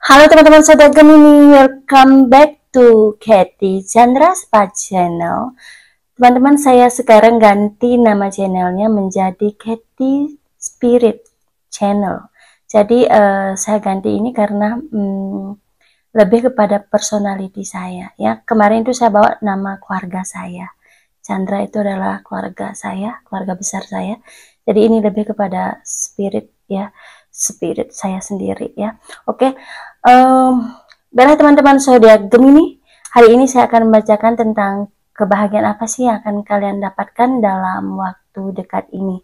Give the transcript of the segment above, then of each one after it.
Halo teman-teman Sobat Gemini, welcome back to Katy Chandra Spa Channel. Teman-teman, saya sekarang ganti nama channelnya menjadi Katy Spirit Channel. Jadi saya ganti ini karena lebih kepada personality saya ya. Kemarin itu saya bawa nama keluarga saya. Chandra itu adalah keluarga saya, keluarga besar saya. Jadi ini lebih kepada spirit ya, spirit saya sendiri ya. Oke, baiklah teman-teman zodiak Gemini, hari ini saya akan membacakan tentang kebahagiaan apa sih yang akan kalian dapatkan dalam waktu dekat ini.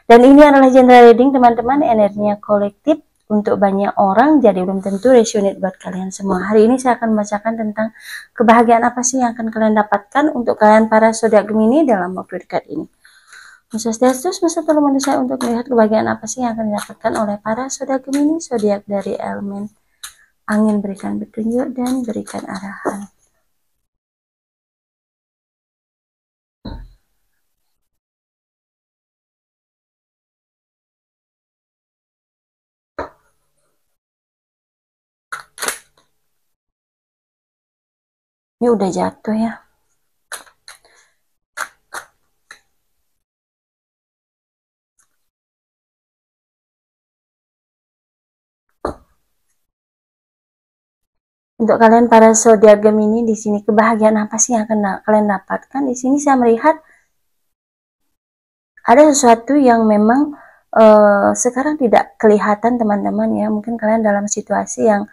Dan ini adalah general reading teman-teman, energinya kolektif untuk banyak orang, jadi belum tentu resonate buat kalian semua. Hari ini saya akan membacakan tentang kebahagiaan apa sih yang akan kalian dapatkan untuk kalian para zodiak Gemini dalam waktu dekat ini. Swastiastu, semesta tolong bantu saya untuk melihat kebahagiaan apa sih yang akan didapatkan oleh para zodiak Gemini, zodiak dari elemen angin. Berikan petunjuk dan berikan arahan. Ini udah jatuh ya. Untuk kalian para zodiak Gemini di sini, kebahagiaan apa sih yang akan kalian dapatkan? Di sini saya melihat ada sesuatu yang memang sekarang tidak kelihatan teman-teman ya. Mungkin kalian dalam situasi yang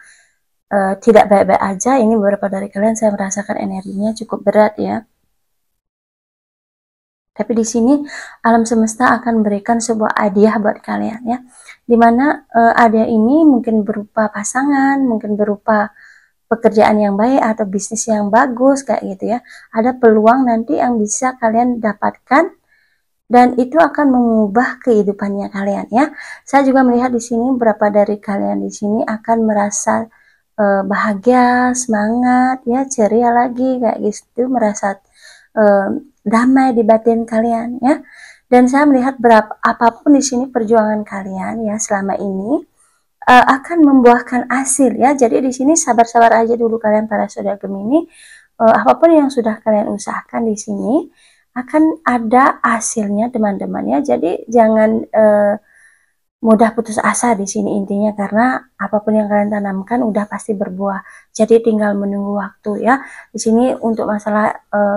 tidak baik-baik aja. Ini beberapa dari kalian saya merasakan energinya cukup berat ya. Tapi di sini alam semesta akan berikan sebuah hadiah buat kalian ya. Dimana hadiah ini mungkin berupa pasangan, mungkin berupa pekerjaan yang baik atau bisnis yang bagus kayak gitu ya. Ada peluang nanti yang bisa kalian dapatkan dan itu akan mengubah kehidupannya kalian ya. Saya juga melihat di sini beberapa dari kalian di sini akan merasa bahagia, semangat ya, ceria lagi kayak gitu, merasa damai di batin kalian ya. Dan saya melihat berapa apapun di sini perjuangan kalian ya selama ini akan membuahkan hasil ya. Jadi di sini sabar-sabar aja dulu kalian para zodiak Gemini. Apapun yang sudah kalian usahakan di sini akan ada hasilnya teman-teman ya. Jadi jangan mudah putus asa di sini intinya, karena apapun yang kalian tanamkan udah pasti berbuah. Jadi tinggal menunggu waktu ya. Di sini untuk masalah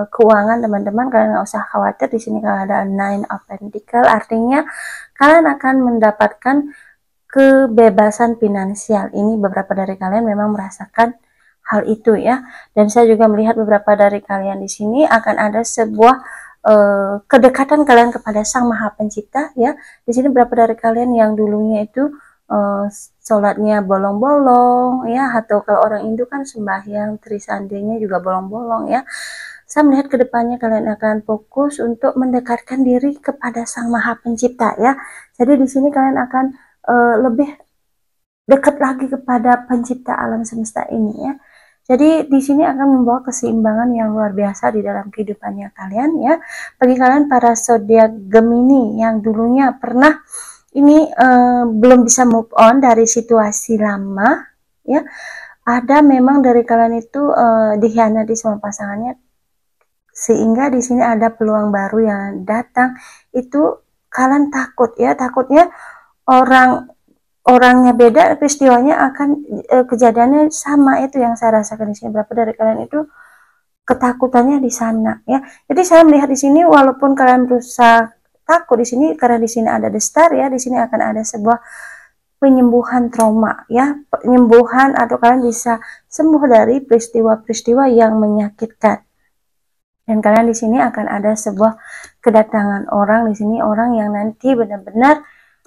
keuangan teman-teman kalian nggak usah khawatir. Di sini kalau ada Nine of Pentacles artinya kalian akan mendapatkan kebebasan finansial. Ini beberapa dari kalian memang merasakan hal itu ya. Dan saya juga melihat beberapa dari kalian di sini akan ada sebuah kedekatan kalian kepada Sang Maha Pencipta ya. Di sini beberapa dari kalian yang dulunya itu sholatnya bolong-bolong ya, atau kalau orang Hindu kan sembahyang trisandenya juga bolong-bolong ya. Saya melihat kedepannya kalian akan fokus untuk mendekatkan diri kepada Sang Maha Pencipta ya. Jadi di sini kalian akan lebih dekat lagi kepada pencipta alam semesta ini ya. Jadi di sini akan membawa keseimbangan yang luar biasa di dalam kehidupannya kalian ya. Bagi kalian para zodiak Gemini yang dulunya pernah ini belum bisa move on dari situasi lama ya. Ada memang dari kalian itu dikhianati sama pasangannya, sehingga di sini ada peluang baru yang datang. Itu kalian takut ya, takutnya orangnya beda, peristiwanya akan kejadiannya sama. Itu yang saya rasakan di sini. Berapa dari kalian itu ketakutannya di sana ya. Jadi saya melihat di sini walaupun kalian berusaha takut di sini, karena di sini ada the star ya, di sini akan ada sebuah penyembuhan trauma ya, penyembuhan atau kalian bisa sembuh dari peristiwa-peristiwa yang menyakitkan. Dan kalian di sini akan ada sebuah kedatangan orang di sini, orang yang nanti benar-benar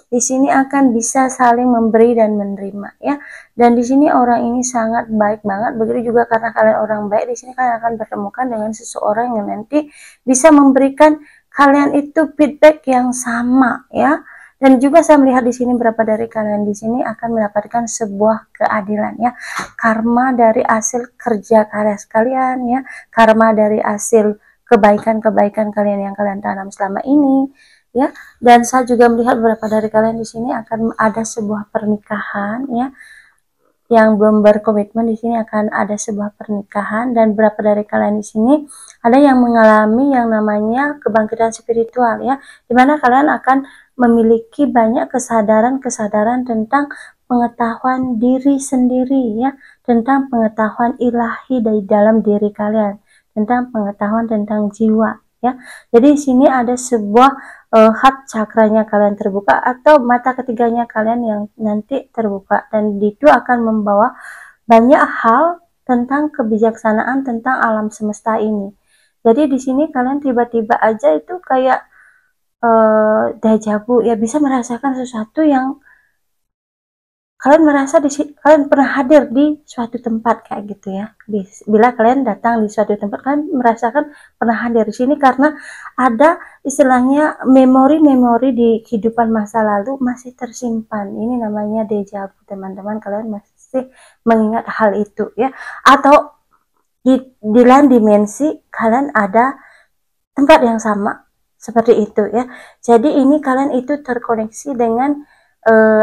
di sini akan bisa saling memberi dan menerima ya. Dan di sini orang ini sangat baik banget. Begitu juga karena kalian orang baik, di sini kalian akan bertemukan dengan seseorang yang nanti bisa memberikan kalian itu feedback yang sama ya. Dan juga saya melihat di sini berapa dari kalian di sini akan mendapatkan sebuah keadilan ya. Karma dari hasil kerja kalian ya, karma dari hasil kebaikan-kebaikan kalian yang kalian tanam selama ini ya. Dan saya juga melihat beberapa dari kalian di sini akan ada sebuah pernikahan ya. yang belum berkomitmen di sini akan ada sebuah pernikahan, dan beberapa dari kalian di sini ada yang mengalami yang namanya kebangkitan spiritual ya, dimana kalian akan memiliki banyak kesadaran tentang pengetahuan diri sendiri ya, tentang pengetahuan ilahi dari dalam diri kalian, tentang pengetahuan tentang jiwa ya. Jadi di sini ada sebuah hak cakranya kalian terbuka, atau mata ketiganya kalian yang nanti terbuka, dan itu akan membawa banyak hal tentang kebijaksanaan tentang alam semesta ini. Jadi di sini kalian tiba-tiba aja itu kayak dejavu ya, bisa merasakan sesuatu yang kalian merasa kalian pernah hadir di suatu tempat kayak gitu ya. Bila kalian datang di suatu tempat, kalian merasakan pernah hadir di sini karena ada istilahnya memori-memori di kehidupan masa lalu masih tersimpan. Ini namanya dejavu teman-teman, kalian masih mengingat hal itu ya. Atau di lain dimensi kalian ada tempat yang sama seperti itu ya. Jadi ini kalian itu terkoneksi dengan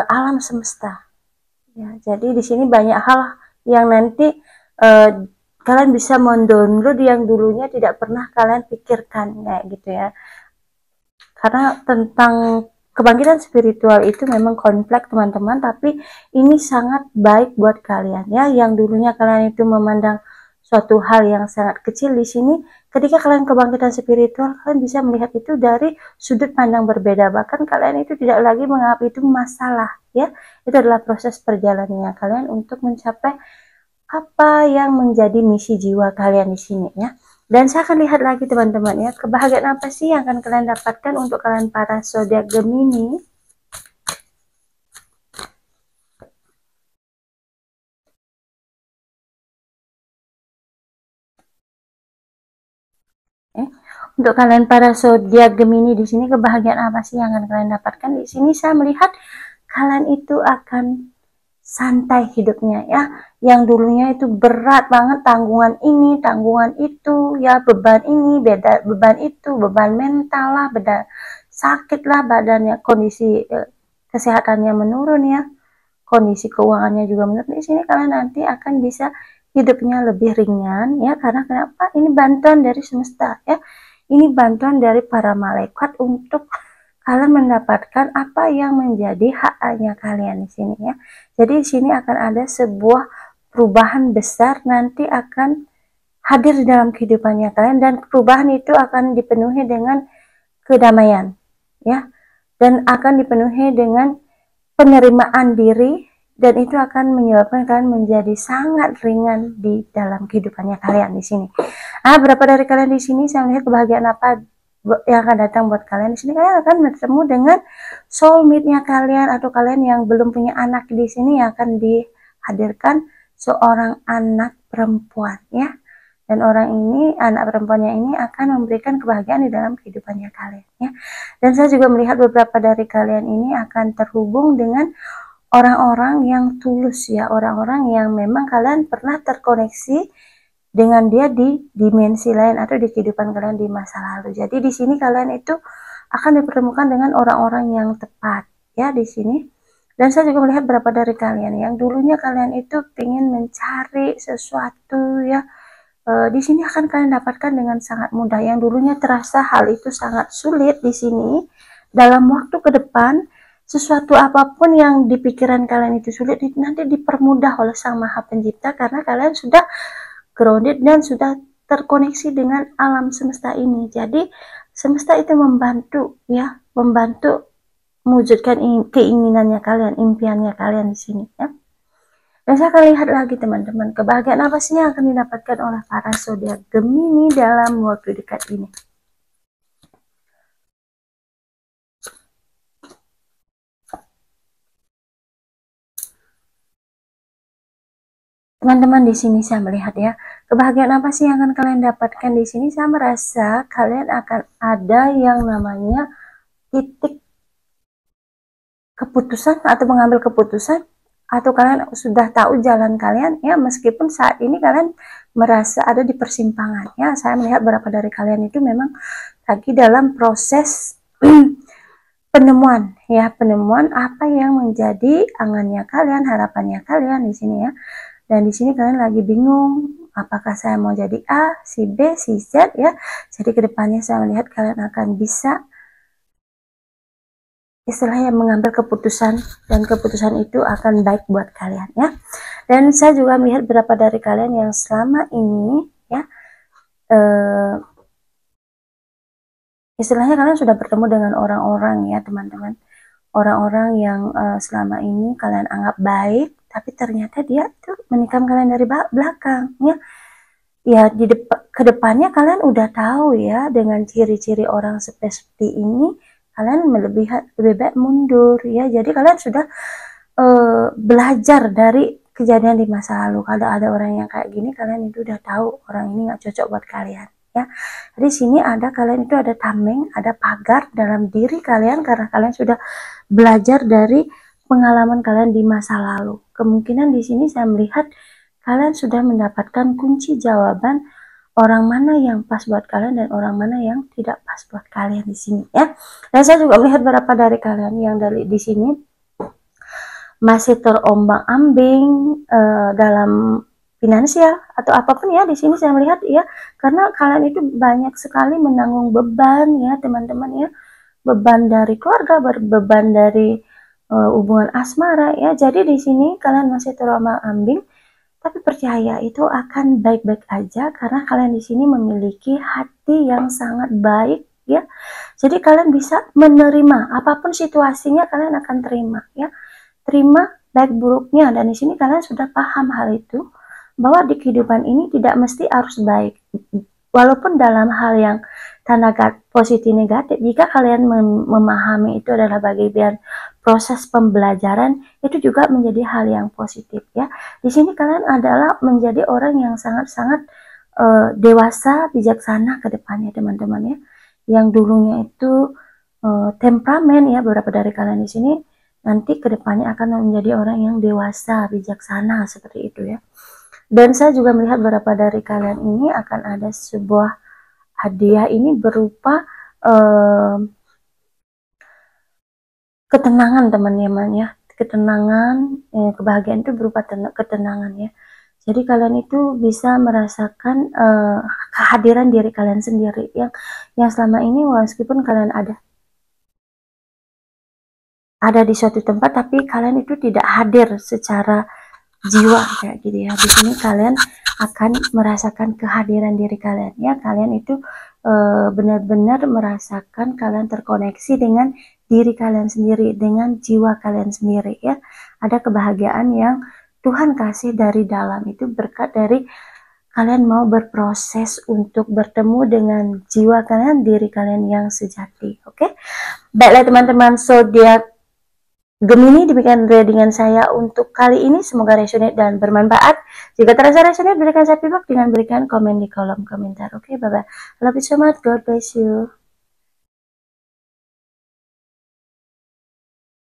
alam semesta. Ya, jadi di sini banyak hal yang nanti kalian bisa mendownload yang dulunya tidak pernah kalian pikirkan kayak gitu ya. Karena tentang kebangkitan spiritual itu memang kompleks teman-teman, tapi ini sangat baik buat kalian ya. Yang dulunya kalian itu memandang suatu hal yang sangat kecil, di sini ketika kalian kebangkitan spiritual, kalian bisa melihat itu dari sudut pandang berbeda. Bahkan kalian itu tidak lagi menganggap itu masalah ya. Itu adalah proses perjalanannya kalian untuk mencapai apa yang menjadi misi jiwa kalian di sini ya. Dan saya akan lihat lagi teman-teman ya, kebahagiaan apa sih yang akan kalian dapatkan untuk kalian para zodiak Gemini. Untuk kalian para zodiak Gemini di sini, kebahagiaan apa sih yang akan kalian dapatkan? Di sini saya melihat kalian itu akan santai hidupnya ya. Yang dulunya itu berat banget, tanggungan ini, tanggungan itu ya, beban ini, beban itu, beban mental lah, beban sakit lah badannya, kondisi kesehatannya menurun ya, kondisi keuangannya juga menurun. Di sini kalian nanti akan bisa hidupnya lebih ringan ya, karena kenapa? Ini bantuan dari semesta ya. Ini bantuan dari para malaikat untuk kalian mendapatkan apa yang menjadi haknya kalian di sini ya. Jadi di sini akan ada sebuah perubahan besar nanti akan hadir di dalam kehidupannya kalian, dan perubahan itu akan dipenuhi dengan kedamaian ya, dan akan dipenuhi dengan penerimaan diri, dan itu akan menyebabkan kalian menjadi sangat ringan di dalam kehidupannya kalian di sini. Berapa dari kalian di sini saya melihat kebahagiaan apa yang akan datang buat kalian di sini? Kalian akan bertemu dengan soulmate-nya kalian, atau kalian yang belum punya anak di sini yang akan dihadirkan seorang anak perempuan ya. Dan orang ini, anak perempuannya ini akan memberikan kebahagiaan di dalam kehidupannya kalian ya. Dan saya juga melihat beberapa dari kalian ini akan terhubung dengan orang-orang yang tulus ya, orang-orang yang memang kalian pernah terkoneksi dengan dia di dimensi lain atau di kehidupan kalian di masa lalu. Jadi di sini kalian itu akan dipertemukan dengan orang-orang yang tepat ya di sini. Dan saya juga melihat beberapa dari kalian yang dulunya kalian itu ingin mencari sesuatu ya, di sini akan kalian dapatkan dengan sangat mudah. Yang dulunya terasa hal itu sangat sulit, di sini dalam waktu ke depan sesuatu apapun yang di pikiran kalian itu sulit nanti dipermudah oleh Sang Maha Pencipta, karena kalian sudah grounded dan sudah terkoneksi dengan alam semesta ini. Jadi semesta itu membantu ya, membantu mewujudkan keinginannya kalian, impiannya kalian di sini ya. Dan saya akan lihat lagi teman-teman, kebahagiaan apa sih yang akan didapatkan oleh para zodiak Gemini dalam waktu dekat ini. Teman-teman di sini saya melihat ya, kebahagiaan apa sih yang akan kalian dapatkan di sini? Saya merasa kalian akan ada yang namanya titik keputusan atau mengambil keputusan, atau kalian sudah tahu jalan kalian ya, meskipun saat ini kalian merasa ada di persimpangan ya. Saya melihat beberapa dari kalian itu memang lagi dalam proses penemuan ya, penemuan apa yang menjadi angannya kalian, harapannya kalian di sini ya. Dan di sini kalian lagi bingung, apakah saya mau jadi A, si B, si Z ya. Jadi kedepannya saya melihat kalian akan bisa istilahnya mengambil keputusan, dan keputusan itu akan baik buat kalian ya. Dan saya juga melihat beberapa dari kalian yang selama ini ya istilahnya kalian sudah bertemu dengan orang-orang ya teman-teman, orang-orang yang selama ini kalian anggap baik, tapi ternyata dia itu menikam kalian dari belakang ya. Ya di kedepannya kalian udah tahu ya, dengan ciri-ciri orang seperti ini kalian lebih baik mundur ya. Jadi kalian sudah belajar dari kejadian di masa lalu. Kalau ada orang yang kayak gini, kalian itu udah tahu orang ini nggak cocok buat kalian ya. Jadi sini ada kalian itu ada tameng, ada pagar dalam diri kalian karena kalian sudah belajar dari pengalaman kalian di masa lalu. Kemungkinan di sini saya melihat kalian sudah mendapatkan kunci jawaban orang mana yang pas buat kalian dan orang mana yang tidak pas buat kalian di sini ya. Dan saya juga melihat beberapa dari kalian yang dari di sini masih terombang-ambing dalam finansial atau apapun ya. Di sini saya melihat ya, karena kalian itu banyak sekali menanggung beban ya teman-teman ya, beban dari keluarga, beban dari hubungan asmara ya. Jadi di sini kalian masih terombang-ambing, tapi percaya itu akan baik-baik aja karena kalian di sini memiliki hati yang sangat baik ya. Jadi kalian bisa menerima apapun situasinya, kalian akan terima ya. Terima baik buruknya, dan di sini kalian sudah paham hal itu, bahwa di kehidupan ini tidak mesti harus baik. Walaupun dalam hal yang tanda positif negatif, jika kalian memahami itu adalah bagian proses pembelajaran, itu juga menjadi hal yang positif ya. Di sini kalian adalah menjadi orang yang sangat-sangat dewasa, bijaksana ke depannya teman-teman ya. Yang dulunya itu temperamen ya, beberapa dari kalian di sini nanti kedepannya akan menjadi orang yang dewasa, bijaksana seperti itu ya. Dan saya juga melihat beberapa dari kalian ini akan ada sebuah hadiah, ini berupa ketenangan teman-teman ya. Ketenangan, kebahagiaan itu berupa ketenangan ya. Jadi kalian itu bisa merasakan kehadiran diri kalian sendiri yang selama ini meskipun kalian ada di suatu tempat, tapi kalian itu tidak hadir secara jiwa kayak gitu ya. Di sini kalian akan merasakan kehadiran diri kalian ya. Kalian itu benar-benar merasakan kalian terkoneksi dengan diri kalian sendiri, dengan jiwa kalian sendiri ya. Ada kebahagiaan yang Tuhan kasih dari dalam, itu berkat dari kalian mau berproses untuk bertemu dengan jiwa kalian, diri kalian yang sejati. Oke, baiklah teman-teman, zodiak Gemini, demikian readingan saya untuk kali ini. Semoga resonate dan bermanfaat. Jika terasa resonate, berikan saya feedback dengan berikan komen di kolom komentar. Oke, bye-bye. I love you so much. God bless you.